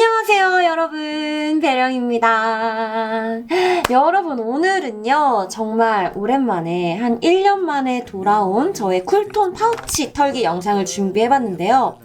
안녕하세요 여러분, 배령입니다. 여러분, 오늘은요 정말 오랜만에 한 1년 만에 돌아온 저의 쿨톤 파우치 털기 영상을 준비해봤는데요.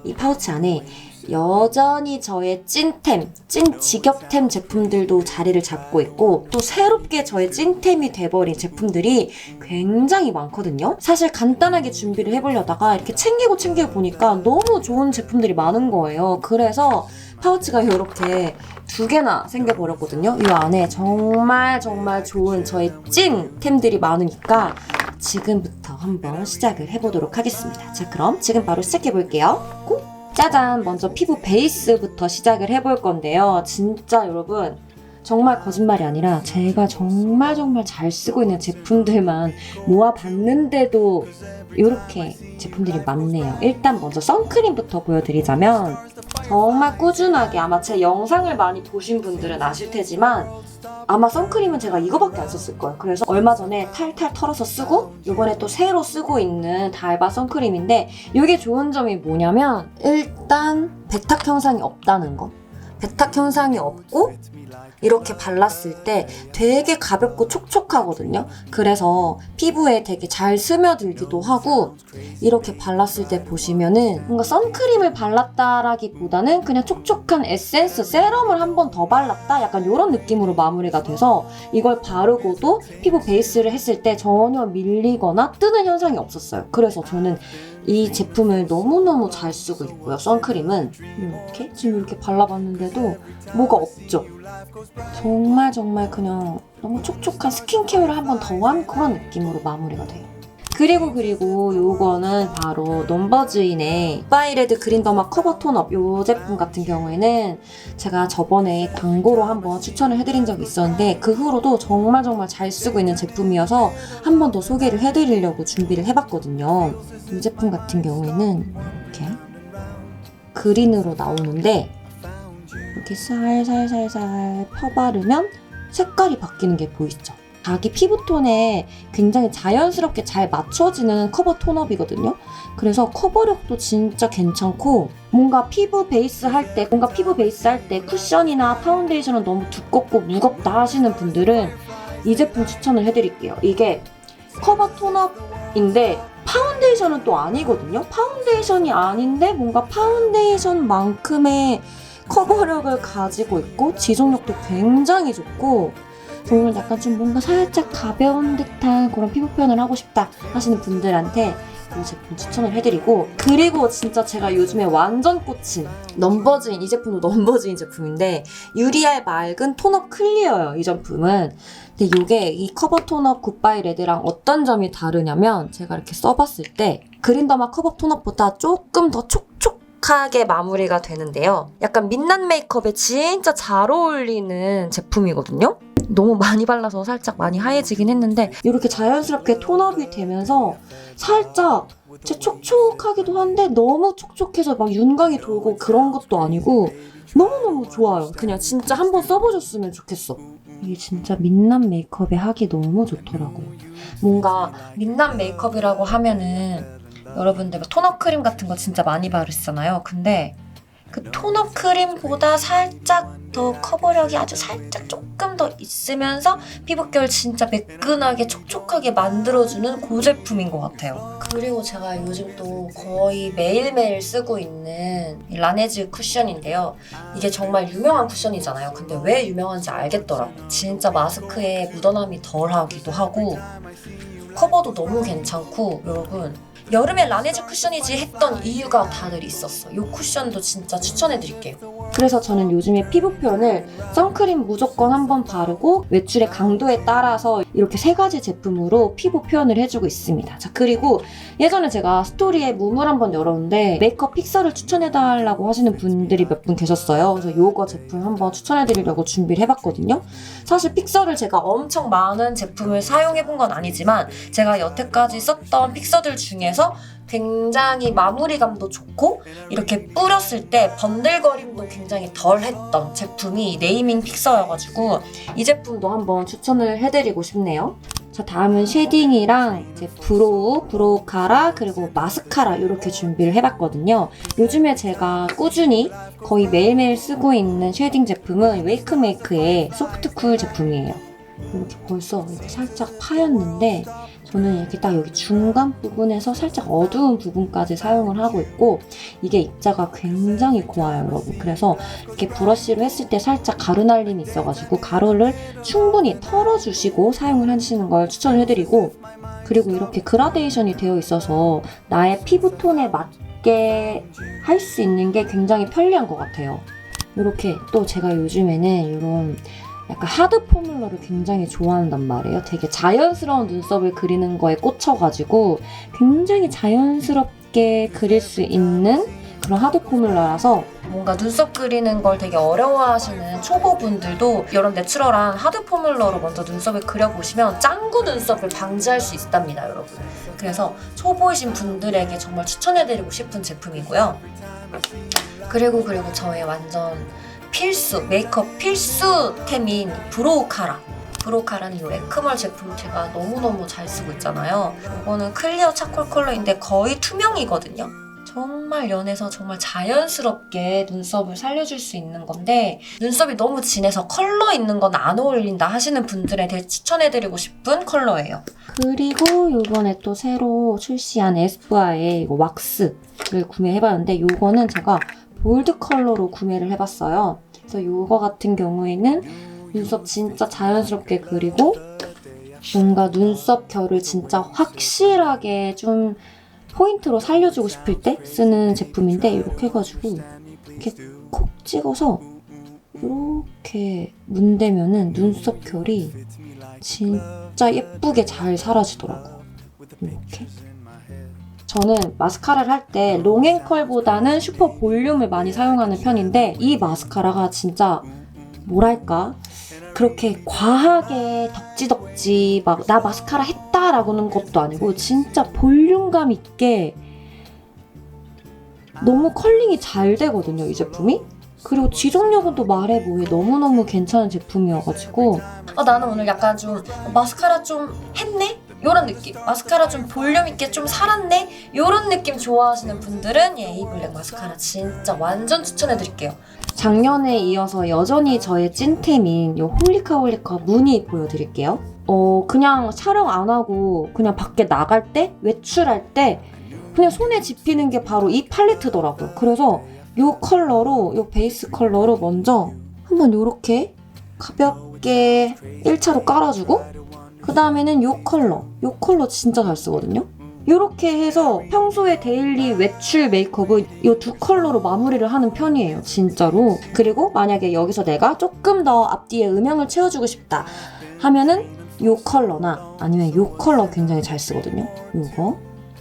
이 파우치 안에 여전히 저의 찐템, 찐 직역템 제품들도 자리를 잡고 있고, 또 새롭게 저의 찐템이 돼버린 제품들이 굉장히 많거든요. 사실 간단하게 준비를 해보려다가 이렇게 챙기고 보니까 너무 좋은 제품들이 많은 거예요. 그래서 파우치가 이렇게 2개나 생겨버렸거든요. 이 안에 정말 좋은 저의 찐템들이 많으니까 지금부터 한번 시작을 해보도록 하겠습니다. 자, 그럼 지금 바로 시작해볼게요. 고! 짜잔! 먼저 피부 베이스부터 시작을 해볼 건데요. 진짜 여러분, 정말 거짓말이 아니라 제가 정말 잘 쓰고 있는 제품들만 모아봤는데도 이렇게 제품들이 많네요. 일단 먼저 선크림부터 보여드리자면, 정말 꾸준하게 아마 제 영상을 많이 보신 분들은 아실 테지만 아마 선크림은 제가 이거밖에 안 썼을 거예요. 그래서 얼마 전에 탈탈 털어서 쓰고, 이번에 또 새로 쓰고 있는 달바 선크림인데, 이게 좋은 점이 뭐냐면 일단 백탁 현상이 없다는 거. 백탁 현상이 없고 이렇게 발랐을 때 되게 가볍고 촉촉하거든요. 그래서 피부에 되게 잘 스며들기도 하고, 이렇게 발랐을 때 보시면은 뭔가 선크림을 발랐다라기보다는 그냥 촉촉한 에센스, 세럼을 한 번 더 발랐다? 약간 이런 느낌으로 마무리가 돼서 이걸 바르고도 피부 베이스를 했을 때 전혀 밀리거나 뜨는 현상이 없었어요. 그래서 저는 이 제품을 너무너무 잘 쓰고 있고요. 선크림은 이렇게 지금 이렇게 발라봤는데도 뭐가 없죠. 정말 그냥 너무 촉촉한 스킨케어를 한 번 더한 그런 느낌으로 마무리가 돼요. 그리고 요거는 바로 넘버즈인의 굿바이레드 그린 더마 커버 톤업, 요 제품 같은 경우에는 제가 저번에 광고로 한번 추천을 해드린 적이 있었는데, 그 후로도 정말 잘 쓰고 있는 제품이어서 한 번 더 소개를 해드리려고 준비를 해봤거든요. 이 제품 같은 경우에는 이렇게 그린으로 나오는데, 이렇게 살살 펴바르면 색깔이 바뀌는 게 보이시죠? 자기 피부톤에 굉장히 자연스럽게 잘 맞춰지는 커버 톤업이거든요. 그래서 커버력도 진짜 괜찮고, 뭔가 피부 베이스 할 때 쿠션이나 파운데이션은 너무 두껍고 무겁다 하시는 분들은 이 제품 추천을 해드릴게요. 이게 커버 톤업인데 파운데이션은 또 아니거든요. 파운데이션이 아닌데 뭔가 파운데이션만큼의 커버력을 가지고 있고 지속력도 굉장히 좋고, 정말 약간 좀 뭔가 살짝 가벼운 듯한 그런 피부 표현을 하고 싶다 하시는 분들한테 이 제품 추천을 해드리고, 그리고 진짜 제가 요즘에 완전 꽂힌 넘버즈인, 이 제품도 넘버즈인 제품인데 유리알 맑은 톤업 클리어예요. 이 제품은. 근데 이게 이 커버 톤업 굿바이 레드랑 어떤 점이 다르냐면, 제가 이렇게 써봤을 때 그린더마 커버 톤업보다 조금 더 촉촉하게 마무리가 되는데요. 약간 민낯 메이크업에 진짜 잘 어울리는 제품이거든요. 너무 많이 발라서 살짝 많이 하얘지긴 했는데, 이렇게 자연스럽게 톤업이 되면서 살짝 촉촉하기도 한데 너무 촉촉해서 막 윤광이 돌고 그런 것도 아니고 너무너무 좋아요. 그냥 진짜 한번 써보셨으면 좋겠어. 이게 진짜 민낯 메이크업에 하기 너무 좋더라고요. 뭔가 민낯 메이크업이라고 하면은 여러분들 톤업 크림 같은 거 진짜 많이 바르시잖아요. 근데 그 톤업 크림보다 살짝 더 커버력이 아주 살짝 조금 더 있으면서 피부결 진짜 매끈하게 촉촉하게 만들어주는 그 제품인 것 같아요. 그리고 제가 요즘 또 거의 매일매일 쓰고 있는 라네즈 쿠션인데요. 이게 정말 유명한 쿠션이잖아요. 근데 왜 유명한지 알겠더라고요. 진짜 마스크에 묻어남이 덜하기도 하고 커버도 너무 괜찮고, 여러분 여름에 라네즈 쿠션이지 했던 이유가 다들 있었어. 이 쿠션도 진짜 추천해드릴게요. 그래서 저는 요즘에 피부 표현을 선크림 무조건 한번 바르고 외출의 강도에 따라서 이렇게 3가지 제품으로 피부 표현을 해주고 있습니다. 자, 그리고 예전에 제가 스토리에 문을 한번 열었는데 메이크업 픽서를 추천해달라고 하시는 분들이 몇 분 계셨어요. 그래서 이거 제품 한번 추천해드리려고 준비를 해봤거든요. 사실 픽서를 제가 엄청 많은 제품을 사용해본 건 아니지만, 제가 여태까지 썼던 픽서들 중에서 굉장히 마무리감도 좋고 이렇게 뿌렸을 때 번들거림도 굉장히 덜 했던 제품이 네이밍 픽서여가지고 이 제품도 한번 추천을 해드리고 싶네요. 자, 다음은 쉐딩이랑 이제 브로우 카라, 그리고 마스카라 이렇게 준비를 해봤거든요. 요즘에 제가 꾸준히 거의 매일매일 쓰고 있는 쉐딩 제품은 웨이크메이크의 소프트 쿨 제품이에요. 이렇게 벌써 이렇게 살짝 파였는데 저는 이렇게 딱 여기 중간 부분에서 살짝 어두운 부분까지 사용을 하고 있고 이게 입자가 굉장히 고와요, 여러분. 그래서 이렇게 브러쉬로 했을 때 살짝 가루 날림이 있어가지고 가루를 충분히 털어주시고 사용을 하시는 걸 추천을 해드리고, 그리고 이렇게 그라데이션이 되어 있어서 나의 피부톤에 맞게 할 수 있는 게 굉장히 편리한 것 같아요. 이렇게 또 제가 요즘에는 이런 약간 하드 포뮬러를 굉장히 좋아한단 말이에요. 되게 자연스러운 눈썹을 그리는 거에 꽂혀가지고 굉장히 자연스럽게 그릴 수 있는 그런 하드 포뮬러라서 뭔가 눈썹 그리는 걸 되게 어려워하시는 초보분들도 이런 내추럴한 하드 포뮬러로 먼저 눈썹을 그려보시면 짱구 눈썹을 방지할 수 있답니다, 여러분. 그래서 초보이신 분들에게 정말 추천해드리고 싶은 제품이고요. 그리고 저의 완전 필수, 메이크업 필수템인 브로우 카라는 이 랭크멀 제품 제가 너무너무 잘 쓰고 있잖아요. 이거는 클리어 차콜 컬러인데 거의 투명이거든요. 정말 연해서 정말 자연스럽게 눈썹을 살려줄 수 있는 건데, 눈썹이 너무 진해서 컬러 있는 건 안 어울린다 하시는 분들에 대해 추천해드리고 싶은 컬러예요. 그리고 이번에 또 새로 출시한 에스쁘아의 이거 왁스를 구매해봤는데, 이거는 제가 볼드 컬러로 구매를 해봤어요. 그래서 이거 같은 경우에는 눈썹 진짜 자연스럽게 그리고 뭔가 눈썹 결을 진짜 확실하게 좀 포인트로 살려주고 싶을 때 쓰는 제품인데, 이렇게 해가지고 이렇게 콕 찍어서 이렇게 문대면은 눈썹 결이 진짜 예쁘게 잘 사라지더라고요. 이렇게. 저는 마스카라를 할 때 롱앤컬보다는 슈퍼 볼륨을 많이 사용하는 편인데, 이 마스카라가 진짜 뭐랄까 그렇게 과하게 덕지덕지 막 나 마스카라 했다라고는 것도 아니고 진짜 볼륨감 있게 너무 컬링이 잘 되거든요, 이 제품이. 그리고 지속력은 또 말해 뭐해 너무너무 괜찮은 제품이어가지고 나는 오늘 약간 좀 마스카라 좀 했네? 요런 느낌, 마스카라 좀 볼륨 있게 좀 살았네? 요런 느낌 좋아하시는 분들은 에이블랙 마스카라 진짜 완전 추천해드릴게요. 작년에 이어서 여전히 저의 찐템인 요 홀리카 무늬 보여드릴게요. 그냥 촬영 안 하고 그냥 밖에 나갈 때, 외출할 때 그냥 손에 집히는 게 바로 이 팔레트더라고요. 그래서 요 컬러로, 요 베이스 컬러로 먼저 한번 요렇게 가볍게 1차로 깔아주고, 그 다음에는 요 컬러 진짜 잘 쓰거든요. 요렇게 해서 평소에 데일리 외출 메이크업은 이 두 컬러로 마무리를 하는 편이에요, 진짜로. 그리고 만약에 여기서 내가 조금 더 앞뒤에 음영을 채워주고 싶다 하면은 요 컬러나 아니면 요 컬러 굉장히 잘 쓰거든요.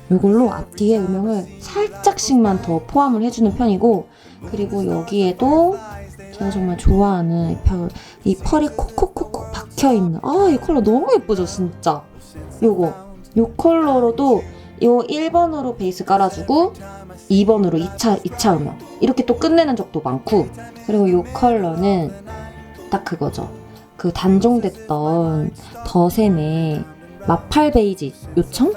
요걸로 앞뒤에 음영을 살짝씩만 더 포함을 해주는 편이고, 그리고 여기에도 제가 정말 좋아하는 이 펄이 콕콕콕콕 박혀있는 이 컬러 너무 예쁘죠, 진짜. 요 컬러로도 요 1번으로 베이스 깔아주고 2번으로 2차 음영 이렇게 또 끝내는 적도 많고, 그리고 요 컬러는 딱 그거죠. 그 단종됐던 더샘의 마팔 베이지 요청?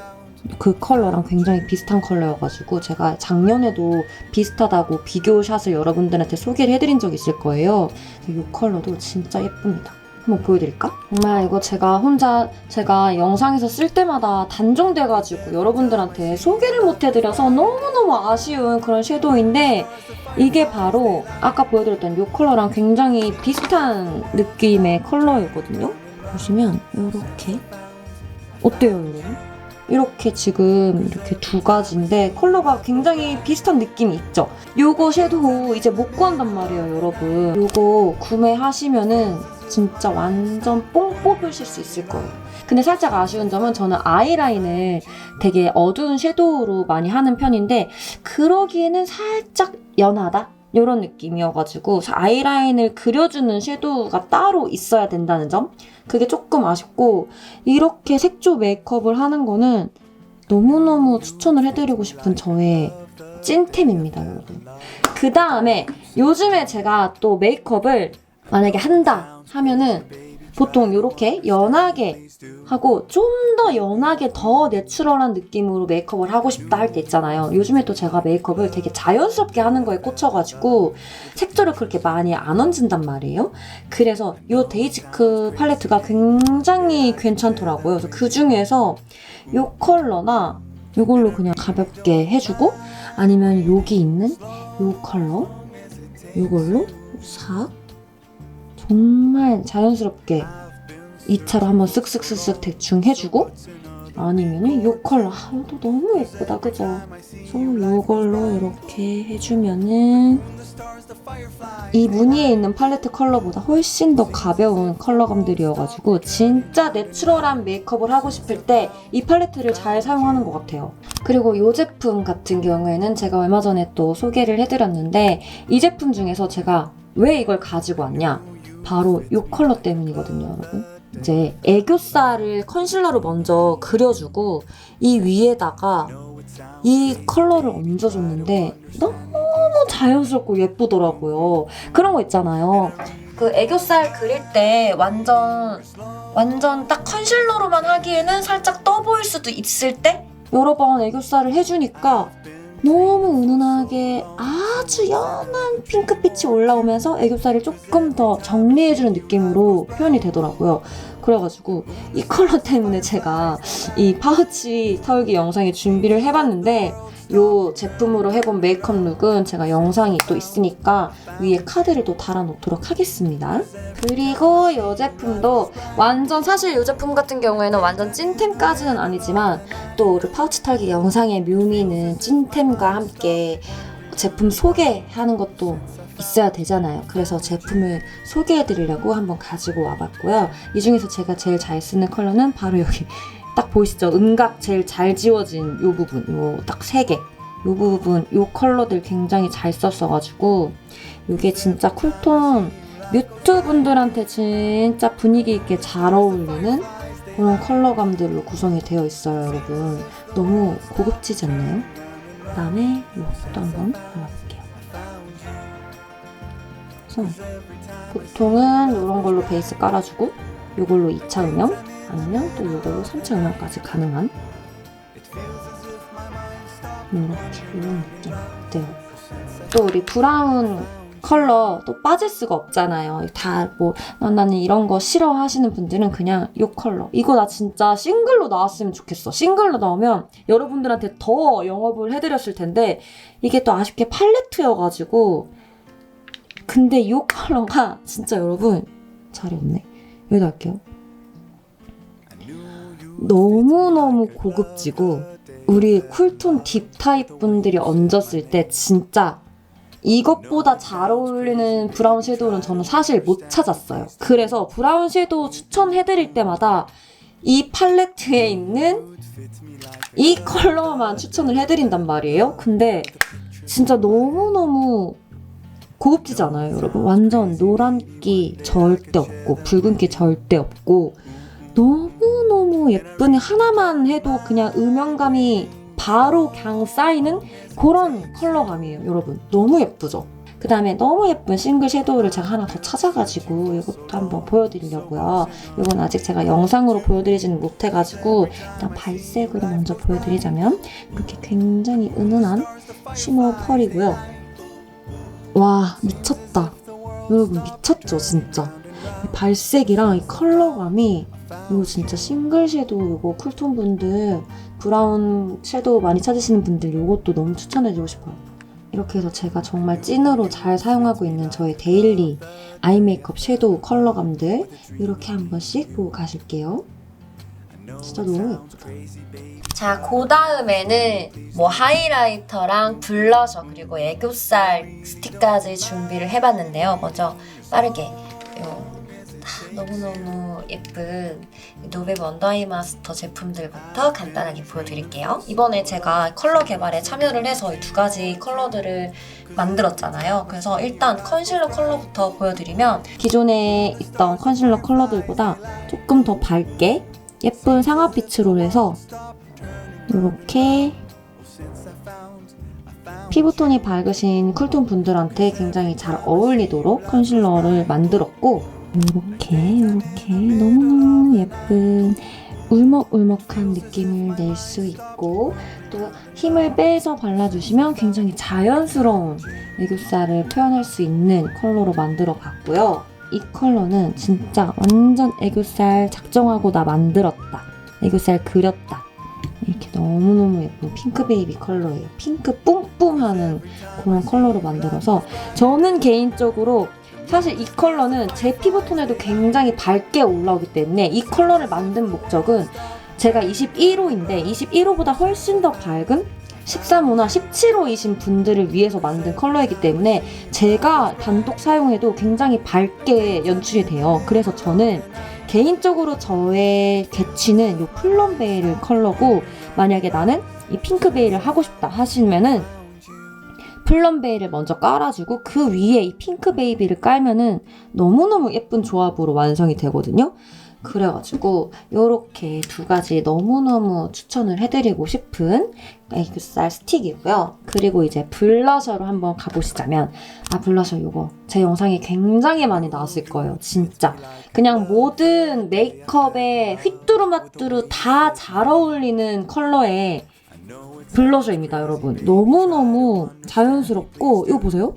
그 컬러랑 굉장히 비슷한 컬러여가지고 제가 작년에도 비슷하다고 비교샷을 여러분들한테 소개를 해드린 적이 있을 거예요. 이 컬러도 진짜 예쁩니다. 한번 보여드릴까? 정말 이거 제가 영상에서 쓸 때마다 단종돼가지고 여러분들한테 소개를 못 해드려서 너무너무 아쉬운 그런 섀도우인데, 이게 바로 아까 보여드렸던 이 컬러랑 굉장히 비슷한 느낌의 컬러이거든요. 보시면 이렇게 어때요, 여러분? 이렇게 지금 이렇게 두 가지인데 컬러가 굉장히 비슷한 느낌이 있죠? 요거 섀도우 이제 못 구한단 말이에요, 여러분. 요거 구매하시면은 진짜 완전 뽕 뽑으실 수 있을 거예요. 근데 살짝 아쉬운 점은 저는 아이라인을 되게 어두운 섀도우로 많이 하는 편인데 그러기에는 살짝 연하다? 이런 느낌이어가지고 아이라인을 그려주는 섀도우가 따로 있어야 된다는 점? 그게 조금 아쉽고, 이렇게 색조 메이크업을 하는 거는 너무너무 추천을 해드리고 싶은 저의 찐템입니다, 여러분. 그 다음에 요즘에 제가 또 메이크업을 만약에 한다 하면은 보통 이렇게 연하게 하고 좀 더 연하게 더 내추럴한 느낌으로 메이크업을 하고 싶다 할 때 있잖아요. 요즘에 또 제가 메이크업을 되게 자연스럽게 하는 거에 꽂혀가지고 색조를 그렇게 많이 안 얹은단 말이에요. 그래서 이 데이지크 팔레트가 굉장히 괜찮더라고요. 그래서 그 중에서 이 컬러나 이걸로 그냥 가볍게 해주고 아니면 여기 있는 이 컬러 이걸로 싹 정말 자연스럽게 2차로 한번 쓱쓱쓱쓱 대충 해주고 아니면은 이 컬러 이것도 너무 예쁘다 그죠? 그래서 이걸로 이렇게 해주면은 이 무늬에 있는 팔레트 컬러보다 훨씬 더 가벼운 컬러감들이어가지고 진짜 내추럴한 메이크업을 하고 싶을 때 이 팔레트를 잘 사용하는 것 같아요. 그리고 이 제품 같은 경우에는 제가 얼마 전에 또 소개를 해드렸는데 이 제품 중에서 제가 왜 이걸 가지고 왔냐? 바로 이 컬러 때문이거든요, 여러분. 이제 애교살을 컨실러로 먼저 그려주고 이 위에다가 이 컬러를 얹어줬는데 너무 자연스럽고 예쁘더라고요. 그런 거 있잖아요. 그 애교살 그릴 때 완전 딱 컨실러로만 하기에는 살짝 떠 보일 수도 있을 때 여러 번 애교살을 해주니까 너무 은은하게 아주 연한 핑크빛이 올라오면서 애교살을 조금 더 정리해주는 느낌으로 표현이 되더라고요. 그래가지고 이 컬러 때문에 제가 이 파우치 털기 영상에 준비를 해봤는데 이 제품으로 해본 메이크업 룩은 제가 영상이 또 있으니까 위에 카드를 또 달아놓도록 하겠습니다. 그리고 이 제품도 완전 사실 이 제품 같은 경우에는 완전 찐템까지는 아니지만 또 우리 파우치 털기 영상의 묘미는 찐템과 함께 제품 소개하는 것도 있어야 되잖아요. 그래서 제품을 소개해드리려고 한번 가지고 와봤고요. 이 중에서 제가 제일 잘 쓰는 컬러는 바로 여기 딱 보이시죠? 음각 제일 잘 지워진 이 부분, 요 딱 3개. 이 부분, 이 컬러들 굉장히 잘 썼어가지고 이게 진짜 쿨톤 뮤트 분들한테 진짜 분위기 있게 잘 어울리는 그런 컬러감들로 구성이 되어 있어요, 여러분. 너무 고급지지 않나요? 그 다음에 이것도 한번 발라볼게요. 그래서 보통은 이런 걸로 베이스 깔아주고 이걸로 2차 음영 아니면 또 이걸로 3차 음영까지 가능한 이런 느낌 어때요? 또 우리 브라운 컬러 또 빠질 수가 없잖아요. 다 뭐 나는 이런 거 싫어 하시는 분들은 그냥 이 컬러 이거 나 진짜 싱글로 나왔으면 좋겠어. 싱글로 나오면 여러분들한테 더 영업을 해드렸을 텐데 이게 또 아쉽게 팔레트여가지고 근데 이 컬러가 진짜 여러분 자리 없네. 여기다 할게요. 너무너무 고급지고 우리 쿨톤 딥 타입 분들이 얹었을 때 진짜 이것보다 잘 어울리는 브라운 섀도우는 저는 사실 못 찾았어요. 그래서 브라운 섀도우 추천해드릴 때마다 이 팔레트에 있는 이 컬러만 추천을 해드린단 말이에요. 근데 진짜 너무너무 고급지지 않아요, 여러분? 완전 노란기 절대 없고 붉은기 절대 없고 너무너무 예쁜 하나만 해도 그냥 음영감이 바로 그냥 쌓이는 그런 컬러감이에요, 여러분. 너무 예쁘죠? 그 다음에 너무 예쁜 싱글 섀도우를 제가 하나 더 찾아가지고 이것도 한번 보여드리려고요. 이건 아직 제가 영상으로 보여드리지는 못해가지고 일단 발색으로 먼저 보여드리자면 이렇게 굉장히 은은한 쉬머 펄이고요. 와, 미쳤다. 여러분 미쳤죠, 진짜? 이 발색이랑 이 컬러감이 이거 진짜 싱글 섀도우 이거 쿨톤 분들 브라운 섀도우 많이 찾으시는 분들 이것도 너무 추천해주고 싶어요. 이렇게 해서 제가 정말 찐으로 잘 사용하고 있는 저의 데일리 아이 메이크업 섀도우 컬러감들 이렇게 한 번씩 보고 가실게요. 진짜 너무 예쁘다. 자, 그 다음에는 뭐 하이라이터랑 블러셔 그리고 애교살 스틱까지 준비를 해봤는데요. 먼저 빠르게 너무너무 예쁜 노베 원더 아이 마스터 제품들부터 간단하게 보여드릴게요. 이번에 제가 컬러 개발에 참여를 해서 이 2가지 컬러들을 만들었잖아요. 그래서 일단 컨실러 컬러부터 보여드리면 기존에 있던 컨실러 컬러들보다 조금 더 밝게 예쁜 상아빛으로 해서 이렇게 피부톤이 밝으신 쿨톤 분들한테 굉장히 잘 어울리도록 컨실러를 만들었고 요렇게 너무너무 예쁜 울먹울먹한 느낌을 낼 수 있고, 또 힘을 빼서 발라주시면 굉장히 자연스러운 애교살을 표현할 수 있는 컬러로 만들어 봤고요. 이 컬러는 진짜 완전 애교살 작정하고 나 만들었다, 애교살 그렸다, 이렇게 너무너무 예쁜 핑크 베이비 컬러예요. 핑크 뿜뿜하는 그런 컬러로 만들어서, 저는 개인적으로 사실 이 컬러는 제 피부톤에도 굉장히 밝게 올라오기 때문에 이 컬러를 만든 목적은, 제가 21호인데 21호보다 훨씬 더 밝은 13호나 17호이신 분들을 위해서 만든 컬러이기 때문에 제가 단독 사용해도 굉장히 밝게 연출이 돼요. 그래서 저는 개인적으로 저의 개취는 이 플럼 베일 컬러고, 만약에 나는 이 핑크 베일을 하고 싶다 하시면은 플럼 베일을 먼저 깔아주고 그 위에 이 핑크 베이비를 깔면은 너무너무 예쁜 조합으로 완성이 되거든요. 그래가지고 이렇게 두 가지 너무너무 추천을 해드리고 싶은 애교살 스틱이고요. 그리고 이제 블러셔로 한번 가보시자면, 블러셔 이거 제 영상에 굉장히 많이 나왔을 거예요. 진짜 그냥 모든 메이크업에 휘뚜루마뚜루 다 잘 어울리는 컬러의 블러셔입니다, 여러분. 너무너무 자연스럽고, 이거 보세요?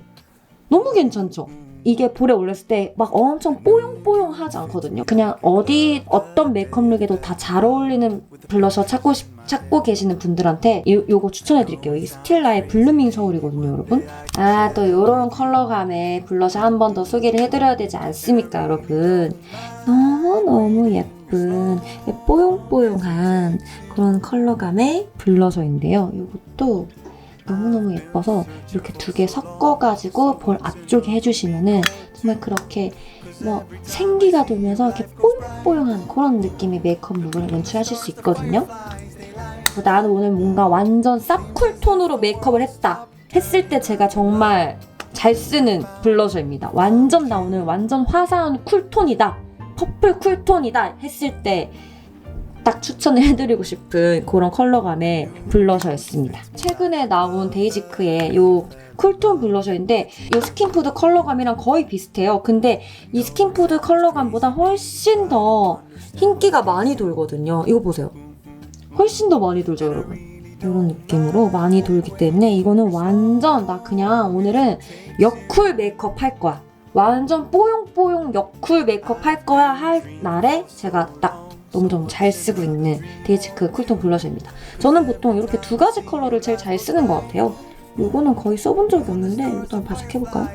너무 괜찮죠? 이게 볼에 올렸을 때 막 엄청 뽀용뽀용하지 않거든요. 그냥 어떤 메이크업 룩에도 다 잘 어울리는 블러셔 찾고 계시는 분들한테 요거 추천해드릴게요. 이 스틸라의 블루밍 서울이거든요, 여러분. 또 요런 컬러감의 블러셔 한 번 더 소개를 해드려야 되지 않습니까, 여러분? 너무너무 예쁜 뽀용뽀용한 그런 컬러감의 블러셔인데요. 이것도 너무너무 예뻐서 이렇게 두 개 섞어가지고 볼 앞쪽에 해주시면은 정말 그렇게 뭐 생기가 돌면서 이렇게 뽀용뽀용한 그런 느낌의 메이크업 룩을 연출하실 수 있거든요. 나는 오늘 뭔가 완전 쌉쿨톤으로 메이크업을 했다 했을 때 제가 정말 잘 쓰는 블러셔입니다. 나 오늘 완전 화사한 쿨톤이다, 퍼플 쿨톤이다 했을 때 딱 추천을 해드리고 싶은 그런 컬러감의 블러셔였습니다. 최근에 나온 데이지크의 요 쿨톤 블러셔인데 이 스킨푸드 컬러감이랑 거의 비슷해요. 근데 이 스킨푸드 컬러감보다 훨씬 더 흰기가 많이 돌거든요. 이거 보세요. 훨씬 더 많이 돌죠, 여러분. 이런 느낌으로 많이 돌기 때문에 이거는 완전 나 그냥 오늘은 여쿨 메이크업 할 거야, 완전 뽀용뽀용 여쿨 메이크업 할 거야 할 날에 제가 딱 너무너무 잘 쓰고 있는 데이지크 쿨톤 블러셔입니다. 저는 보통 이렇게 두 가지 컬러를 제일 잘 쓰는 것 같아요. 이거는 거의 써본 적이 없는데 이것도 한번 발색해볼까요?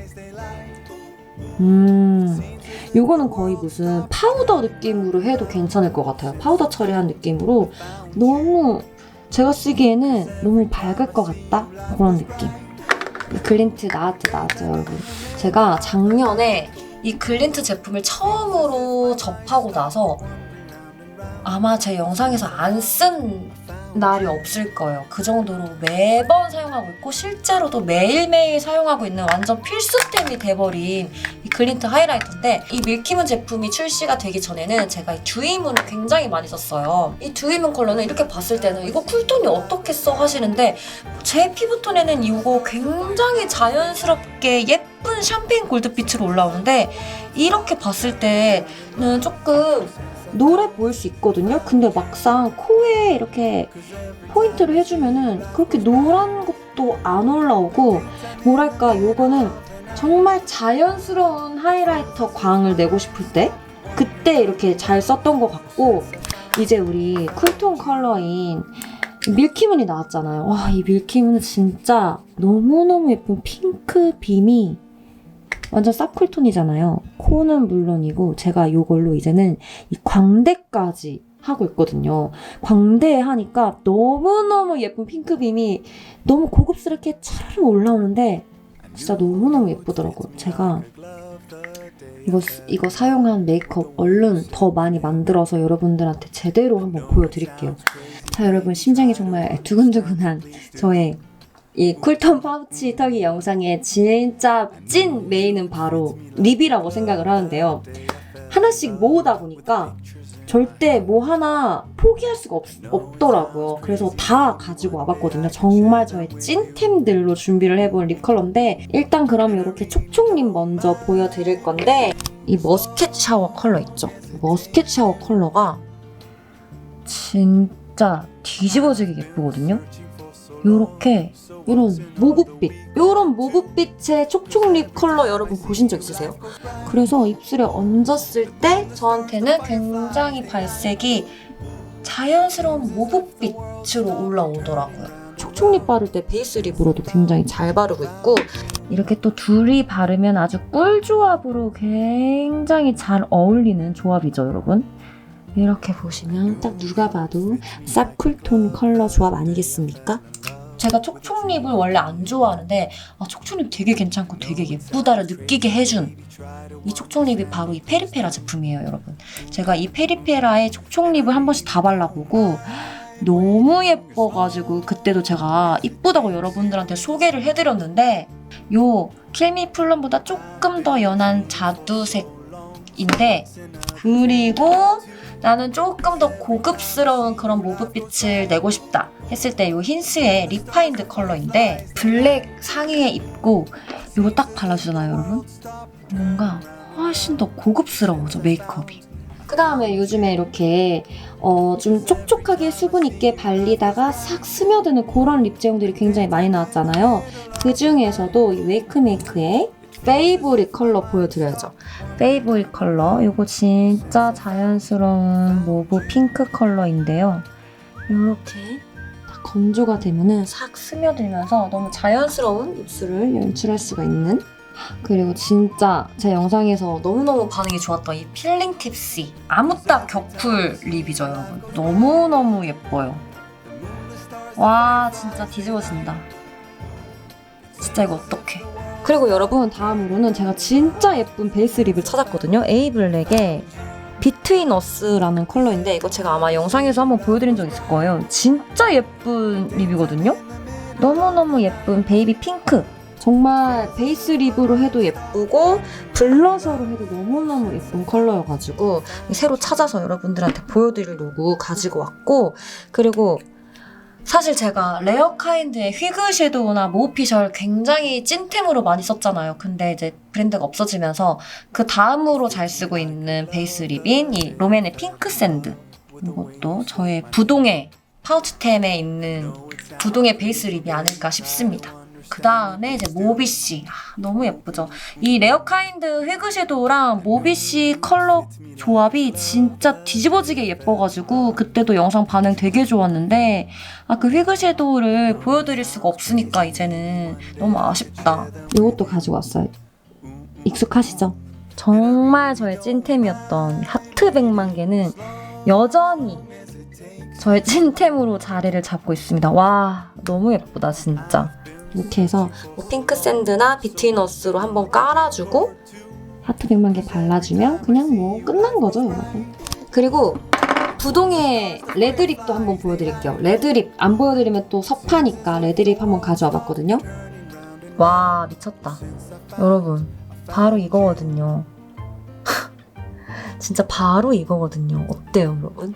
이거는 거의 무슨 파우더 느낌으로 해도 괜찮을 것 같아요. 파우더 처리한 느낌으로 너무 제가 쓰기에는 너무 밝을 것 같다, 그런 느낌. 글린트 나왔죠, 여러분. 제가 작년에 이 글린트 제품을 처음으로 접하고 나서 아마 제 영상에서 안 쓴 날이 없을 거예요. 그 정도로 매번 사용하고 있고 실제로도 매일매일 사용하고 있는 완전 필수템이 돼버린 이 글린트 하이라이터인데, 이 밀키문 제품이 출시가 되기 전에는 제가 이 듀이문을 굉장히 많이 썼어요. 이 듀이문 컬러는 이렇게 봤을 때는 이거 쿨톤이 어떻게 써 하시는데, 제 피부톤에는 이거 굉장히 자연스럽게 예쁜 샴페인 골드빛으로 올라오는데, 이렇게 봤을 때는 조금 노래 보일 수 있거든요. 근데 막상 코에 이렇게 포인트를 해주면은 그렇게 노란 것도 안 올라오고, 뭐랄까, 요거는 정말 자연스러운 하이라이터 광을 내고 싶을 때 그때 이렇게 잘 썼던 것 같고, 이제 우리 쿨톤 컬러인 밀키문이 나왔잖아요. 와, 이 밀키문은 진짜 너무너무 예쁜 핑크 빔이 완전 쌉쿨톤이잖아요. 코는 물론이고 제가 이걸로 이제는 이 광대까지 하고 있거든요. 광대에 하니까 너무너무 예쁜 핑크빔이 너무 고급스럽게 차르르 올라오는데 진짜 너무너무 예쁘더라고요. 제가 이거 사용한 메이크업 얼른 더 많이 만들어서 여러분들한테 제대로 한번 보여드릴게요. 자, 여러분, 심장이 정말 두근두근한 저의 이 쿨톤 파우치 털기 영상의 진짜 찐 메인은 바로 립이라고 생각을 하는데요. 하나씩 모으다 보니까 절대 뭐 하나 포기할 수가 없더라고요. 그래서 다 가지고 와봤거든요. 정말 저의 찐템들로 준비를 해본 립 컬러인데, 일단 그럼 이렇게 촉촉 립 먼저 보여드릴 건데, 이 머스켓 샤워 컬러 있죠? 머스켓 샤워 컬러가 진짜 뒤집어지게 예쁘거든요? 요렇게 이런 모브빛, 요런 모브빛의 촉촉립 컬러 여러분 보신 적 있으세요? 그래서 입술에 얹었을 때 저한테는 굉장히 발색이 자연스러운 모브빛으로 올라오더라고요. 촉촉립 바를 때 베이스 립으로도 굉장히 잘 바르고 있고 이렇게 또 둘이 바르면 아주 꿀조합으로 굉장히 잘 어울리는 조합이죠, 여러분. 이렇게 보시면 딱 누가 봐도 쌉쿨톤 컬러 조합 아니겠습니까? 제가 촉촉립을 원래 안 좋아하는데 촉촉립 되게 괜찮고 되게 예쁘다를 느끼게 해준 이 촉촉립이 바로 이 페리페라 제품이에요, 여러분. 제가 이 페리페라의 촉촉립을 한 번씩 다 발라보고 너무 예뻐가지고 그때도 제가 이쁘다고 여러분들한테 소개를 해드렸는데 요 킬미 플럼보다 조금 더 연한 자두색인데 그리고 나는 조금 더 고급스러운 그런 모브빛을 내고 싶다 했을 때 요 힌스의 리파인드 컬러인데 블랙 상의에 입고 이거 딱 발라주잖아요, 여러분. 뭔가 훨씬 더 고급스러워져, 메이크업이. 그 다음에 요즘에 이렇게 좀 촉촉하게 수분 있게 발리다가 싹 스며드는 그런 립 제형들이 굉장히 많이 나왔잖아요. 그 중에서도 이 웨이크메이크의 페이보릿 컬러 보여드려야죠. 페이보릿 컬러, 이거 진짜 자연스러운 모브 핑크 컬러인데요. 이렇게 딱 건조가 되면은 싹 스며들면서 너무 자연스러운 입술을 연출할 수가 있는. 그리고 진짜 제 영상에서 너무너무 반응이 좋았던 이 필링 팁시 아무딱 격쿨 립이죠, 여러분. 너무너무 예뻐요. 와, 진짜 뒤집어진다. 진짜 이거 어떡해. 그리고 여러분, 다음으로는 제가 진짜 예쁜 베이스 립을 찾았거든요. 에이블랙의 비트윈 어스라는 컬러인데 이거 제가 아마 영상에서 한번 보여드린 적 있을 거예요. 진짜 예쁜 립이거든요. 너무너무 예쁜 베이비 핑크. 정말 베이스 립으로 해도 예쁘고 블러셔로 해도 너무너무 예쁜 컬러여가지고 새로 찾아서 여러분들한테 보여드리려고 가지고 왔고, 그리고 사실 제가 레어카인드의 휘그 섀도우나 모피셜 굉장히 찐템으로 많이 썼잖아요. 근데 이제 브랜드가 없어지면서 그 다음으로 잘 쓰고 있는 베이스 립인 이 롬앤의 핑크 샌드, 이것도 저의 부동의 파우치템에 있는 부동의 베이스 립이 아닐까 싶습니다. 그 다음에 이제 모비씨, 너무 예쁘죠? 이 레어카인드 휘그 섀도우랑 모비씨 컬러 조합이 진짜 뒤집어지게 예뻐가지고 그때도 영상 반응 되게 좋았는데 그 휘그 섀도우를 보여드릴 수가 없으니까 이제는 너무 아쉽다. 이것도 가지고 왔어요. 익숙하시죠? 정말 저의 찐템이었던 하트 100만 개는 여전히 저의 찐템으로 자리를 잡고 있습니다. 와, 너무 예쁘다, 진짜. 이렇게 해서 핑크 샌드나 비트윈 어스로 한번 깔아주고 하트 100만 개 발라주면 그냥 뭐 끝난 거죠, 여러분. 그리고 부동의 레드립도 한번 보여드릴게요. 레드립 안 보여드리면 또 섭하니까 레드립 한번 가져와 봤거든요. 와, 미쳤다. 여러분, 바로 이거거든요. 진짜 바로 이거거든요. 어때요, 여러분?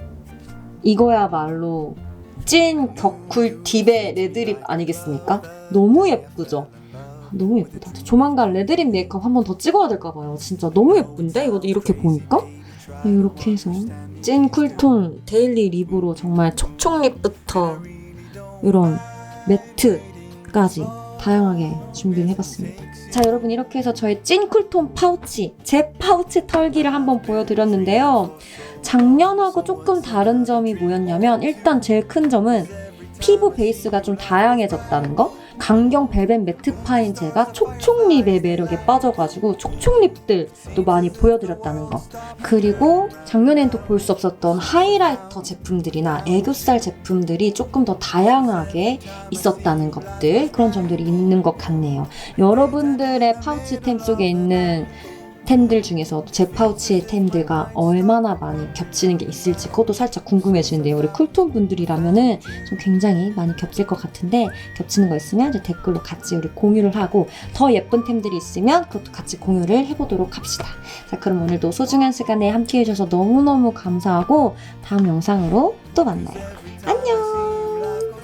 이거야말로 찐 격쿨 딥의 레드립 아니겠습니까? 너무 예쁘죠? 너무 예쁘다. 조만간 레드립 메이크업 한 번 더 찍어야 될까봐요. 진짜 너무 예쁜데? 이것도 이렇게 보니까? 이렇게 해서 찐 쿨톤 데일리 립으로 정말 촉촉립부터 이런 매트까지 다양하게 준비를 해봤습니다. 자, 여러분, 이렇게 해서 저의 찐 쿨톤 파우치, 제 파우치 털기를 한번 보여드렸는데요. 작년하고 조금 다른 점이 뭐였냐면 일단 제일 큰 점은 피부 베이스가 좀 다양해졌다는 거. 강경 벨벳 매트파인 제가 촉촉립의 매력에 빠져가지고 촉촉립들도 많이 보여드렸다는 거. 그리고 작년엔 또 볼 수 없었던 하이라이터 제품들이나 애교살 제품들이 조금 더 다양하게 있었다는 것들, 그런 점들이 있는 것 같네요. 여러분들의 파우치템 속에 있는 템들 중에서 제 파우치의 템들과 얼마나 많이 겹치는 게 있을지 그것도 살짝 궁금해지는데요. 우리 쿨톤 분들이라면은 좀 굉장히 많이 겹칠 것 같은데, 겹치는 거 있으면 이제 댓글로 같이 우리 공유를 하고 더 예쁜 템들이 있으면 그것도 같이 공유를 해보도록 합시다. 자, 그럼 오늘도 소중한 시간에 함께 해주셔서 너무너무 감사하고 다음 영상으로 또 만나요.